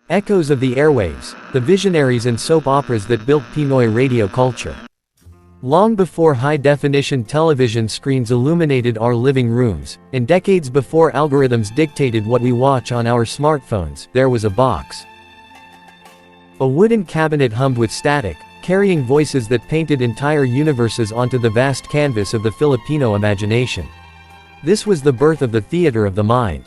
Echoes of the airwaves, the visionaries and soap operas that built Pinoy radio culture. Long before high-definition television screens illuminated our living rooms, and decades before algorithms dictated what we watch on our smartphones, there was a box. A wooden cabinet hummed with static, carrying voices that painted entire universes onto the vast canvas of the Filipino imagination. This was the birth of the theater of the mind.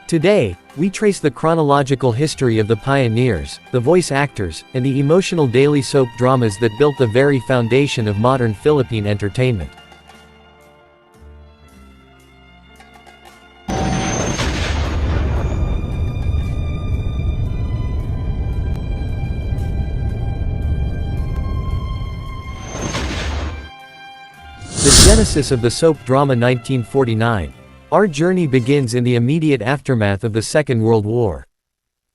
Today, we trace the chronological history of the pioneers, the voice actors, and the emotional daily soap dramas that built the very foundation of modern Philippine entertainment. The genesis of the soap drama 1949. Our journey begins in the immediate aftermath of the Second World War.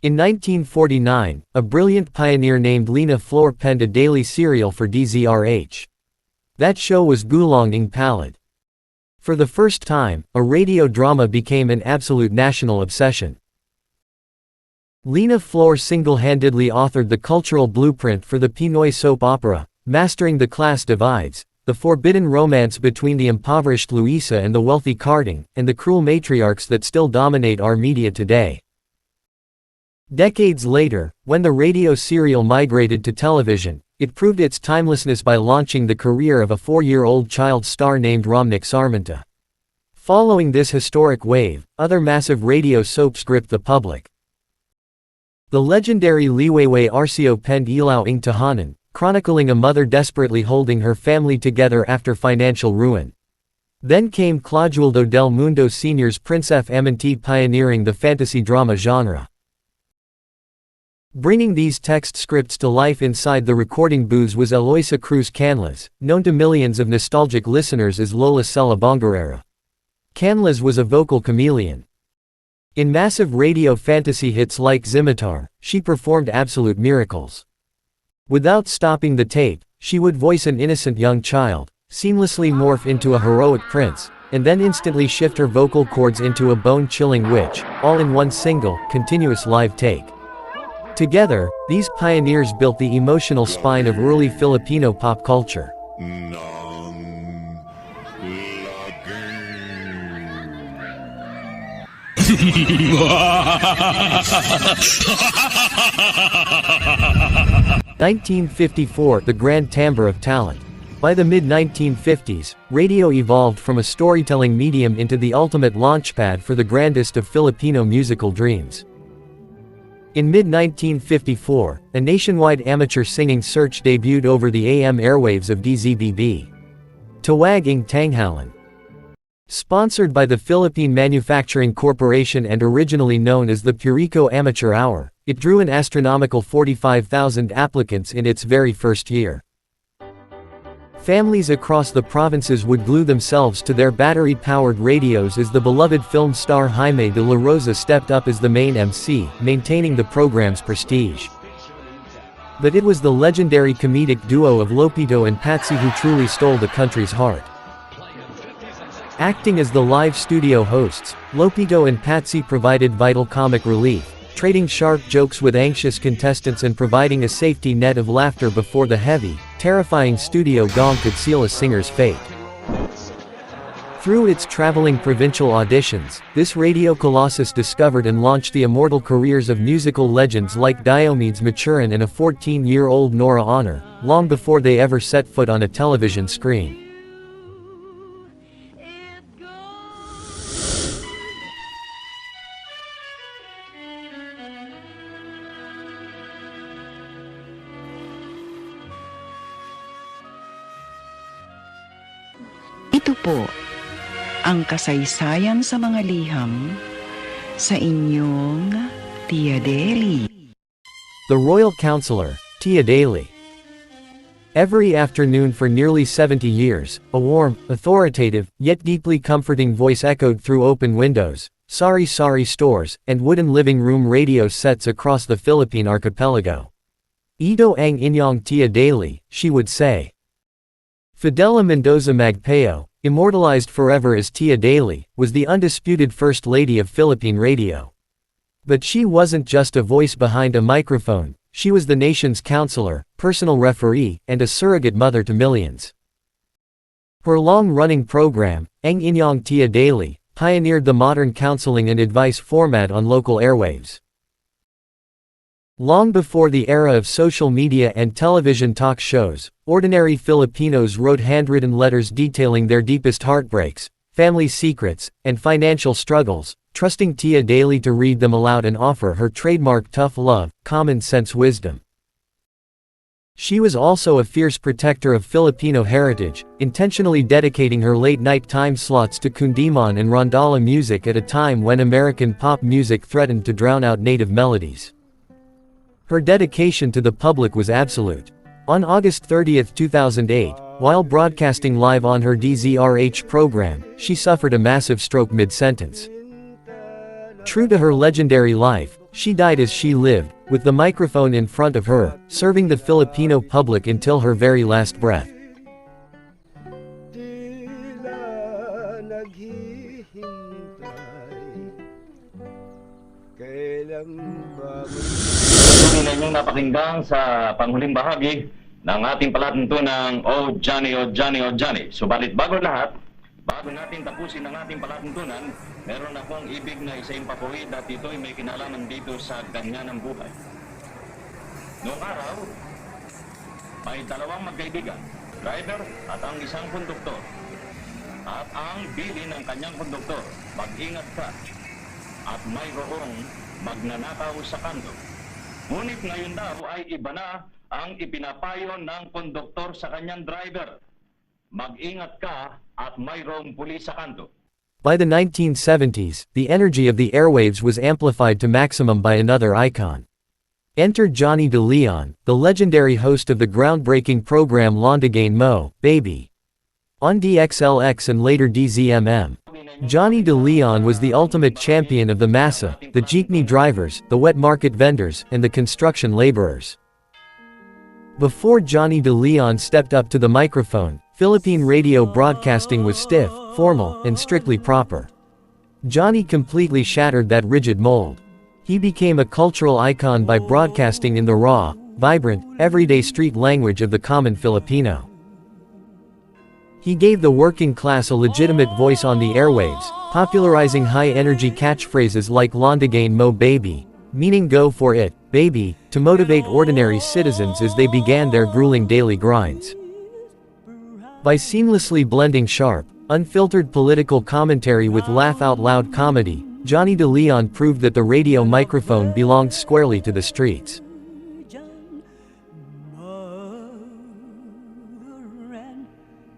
In 1949, a brilliant pioneer named Lina Flor penned a daily serial for DZRH. That show was Gulong ng Palad. For the first time, a radio drama became an absolute national obsession. Lina Flor single-handedly authored the cultural blueprint for the Pinoy soap opera, mastering the class divides, the forbidden romance between the impoverished Luisa and the wealthy Carding, and the cruel matriarchs that still dominate our media today. Decades later, when the radio serial migrated to television, it proved its timelessness by launching the career of a 4-year-old child star named Romnick Sarmenta. Following this historic wave, other massive radio soaps gripped the public. The legendary Liwayway Arcio penned Ilaw ng Tahanan, chronicling a mother desperately holding her family together after financial ruin. Then came Claudio del Mundo Sr.'s Prince F. Amantee pioneering the fantasy drama genre. Bringing these text scripts to life inside the recording booths was Eloisa Cruz Canlas, known to millions of nostalgic listeners as Lola Cela Bongarera. Canlas was a vocal chameleon. In massive radio fantasy hits like Zimitar, she performed absolute miracles. Without stopping the tape, she would voice an innocent young child, seamlessly morph into a heroic prince, and then instantly shift her vocal cords into a bone-chilling witch, all in one single, continuous live take. Together, these pioneers built the emotional spine of early Filipino pop culture. (1954) The Grand Timbre of Talent. By the mid-1950s, radio evolved from a storytelling medium into the ultimate launchpad for the grandest of Filipino musical dreams. In mid-1954, a nationwide amateur singing search debuted over the AM airwaves of DZBB. Tawag ng Tanghalan. Sponsored by the Philippine Manufacturing Corporation and originally known as the Purico Amateur Hour, it drew an astronomical 45,000 applicants in its very first year. Families across the provinces would glue themselves to their battery-powered radios as the beloved film star Jaime de la Rosa stepped up as the main MC, maintaining the program's prestige. But it was the legendary comedic duo of Lopito and Patsy who truly stole the country's heart. Acting as the live studio hosts, Lopito and Patsy provided vital comic relief, trading sharp jokes with anxious contestants and providing a safety net of laughter before the heavy, terrifying studio gong could seal a singer's fate. Through its traveling provincial auditions, this radio colossus discovered and launched the immortal careers of musical legends like Diomedes Maturin and a 14-year-old Nora Honor, long before they ever set foot on a television screen. Ito po, ang kasaysayan sa mga liham sa inyong Tiya Dely. The Royal Counselor, Tiya Dely. Every afternoon for nearly 70 years, a warm, authoritative, yet deeply comforting voice echoed through open windows, sari-sari stores, and wooden living room radio sets across the Philippine archipelago. Ito ang inyong Tiya Dely, she would say. Fidela Mendoza Magpeo, immortalized forever as Tiya Dely, was the undisputed First Lady of Philippine radio. But she wasn't just a voice behind a microphone, she was the nation's counselor, personal referee, and a surrogate mother to millions. Her long-running program, Ang Inyong Tiya Dely, pioneered the modern counseling and advice format on local airwaves. Long before the era of social media and television talk shows, ordinary Filipinos wrote handwritten letters detailing their deepest heartbreaks, family secrets, and financial struggles, trusting Tiya Dely to read them aloud and offer her trademark tough love, common sense wisdom. She was also a fierce protector of Filipino heritage, intentionally dedicating her late-night time slots to kundiman and rondalla music at a time when American pop music threatened to drown out native melodies. Her dedication to the public was absolute. On August 30, 2008, while broadcasting live on her DZRH program, she suffered a massive stroke mid-sentence. True to her legendary life, she died as she lived, with the microphone in front of her, serving the Filipino public until her very last breath. Patuloy na inyong napakinggan sa panghuling bahagi ng ating palatuntunang O Johnny, O Johnny, O Johnny. Subalit bago lahat, bago natin tapusin ang ating palatuntunan, meron akong ibig na isa-impapawid at ito'y may kinalaman dito sa ganyan ng buhay. Noong araw, may dalawang magkaibigan, driver at ang isang konduktor. At ang bili ng kanyang konduktor, mag-ingat ka at mayroong magnanakaw sa kanto. Ngunit ngayon daw ay iba na ang ipinapayo ng konduktor sa kanyang driver. Mag-ingat ka at mayroong pulis sa kanto. By the 1970s, the energy of the airwaves was amplified to maximum by another icon. Enter Johnny De Leon, the legendary host of the groundbreaking program Londagain Mo, Baby. On DXLX and later DZMM. Johnny De Leon was the ultimate champion of the massa, the jeepney drivers, the wet market vendors, and the construction laborers. Before Johnny De Leon stepped up to the microphone, Philippine radio broadcasting was stiff, formal, and strictly proper. Johnny completely shattered that rigid mold. He became a cultural icon by broadcasting in the raw, vibrant, everyday street language of the common Filipino. He gave the working class a legitimate voice on the airwaves, popularizing high-energy catchphrases like Londagain Mo Baby, meaning go for it, baby, to motivate ordinary citizens as they began their grueling daily grinds. By seamlessly blending sharp, unfiltered political commentary with laugh-out-loud comedy, Johnny De Leon proved that the radio microphone belonged squarely to the streets.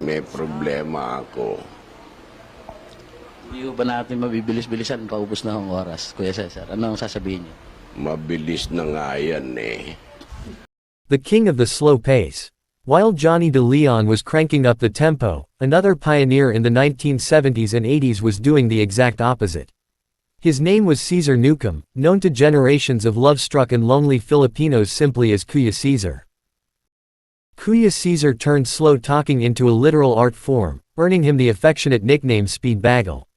May problema ako. Hindi ba natin mabibilis-bilisan? Paubos na ang oras, Kuya Cesar. Ano ang sasabihin niyo? Mabilis na nga yan eh. The king of the slow pace. While Johnny De Leon was cranking up the tempo, another pioneer in the 1970s and 80s was doing the exact opposite. His name was Cesar Newcomb, known to generations of love-struck and lonely Filipinos simply as Kuya Cesar. Kuya Cesar turned slow talking into a literal art form, earning him the affectionate nickname Speed Bagel.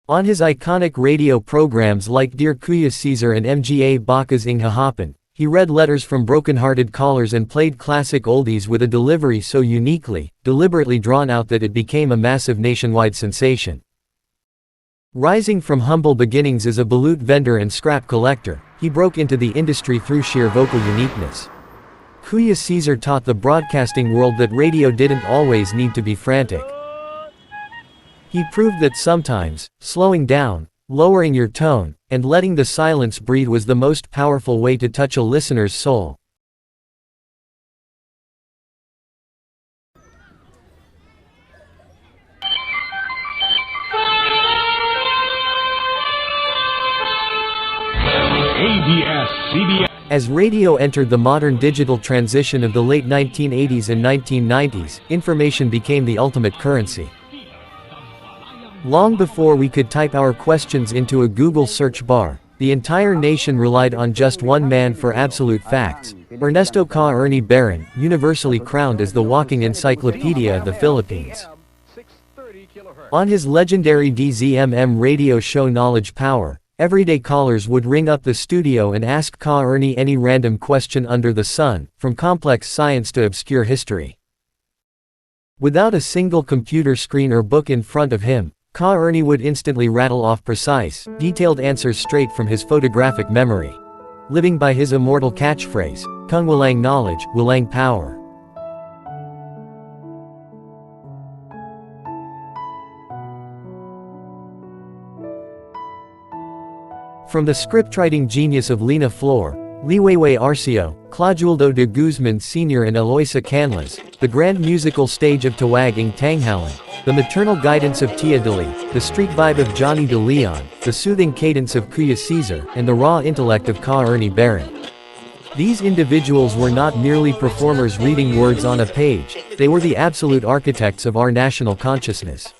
On his iconic radio programs like Dear Kuya Cesar and Mga Bakas ng Hahapon, he read letters from broken-hearted callers and played classic oldies with a delivery so uniquely, deliberately drawn out that it became a massive nationwide sensation. Rising from humble beginnings as a balut vendor and scrap collector, he broke into the industry through sheer vocal uniqueness. Kuya Cesar taught the broadcasting world that radio didn't always need to be frantic. He proved that sometimes, slowing down, lowering your tone, and letting the silence breathe was the most powerful way to touch a listener's soul. As radio entered the modern digital transition of the late 1980s and 1990s, information became the ultimate currency. Long before we could type our questions into a Google search bar, the entire nation relied on just one man for absolute facts, Ernesto Ka Ernie Baron, universally crowned as the walking encyclopedia of the Philippines. On his legendary DZMM radio show Knowledge Power, Everyday callers would ring up the studio and ask Ka Ernie any random question under the sun, from complex science to obscure history. Without a single computer screen or book in front of him, Ka Ernie would instantly rattle off precise, detailed answers straight from his photographic memory. Living by his immortal catchphrase, Kung Walang knowledge, walang power. From the scriptwriting genius of Lina Flor, Liweiwei Arcio, Claudio de Guzman Sr. and Eloisa Canlas, the grand musical stage of Tawag ng Tanghalan, the maternal guidance of Tiya Dely, the street vibe of Johnny De Leon, the soothing cadence of Kuya Caesar, and the raw intellect of Ka Ernie Baron. These individuals were not merely performers reading words on a page, they were the absolute architects of our national consciousness.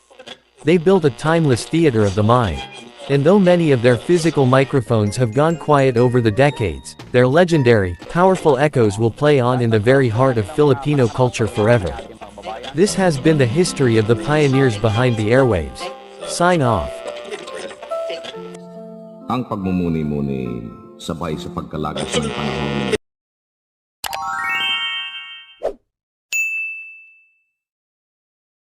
They built a timeless theater of the mind. And though many of their physical microphones have gone quiet over the decades, their legendary, powerful echoes will play on in the very heart of Filipino culture forever. This has been the history of the pioneers behind the airwaves. Sign off. Ang pagmumuni-muni sabay sa pagkalagas ng panahon.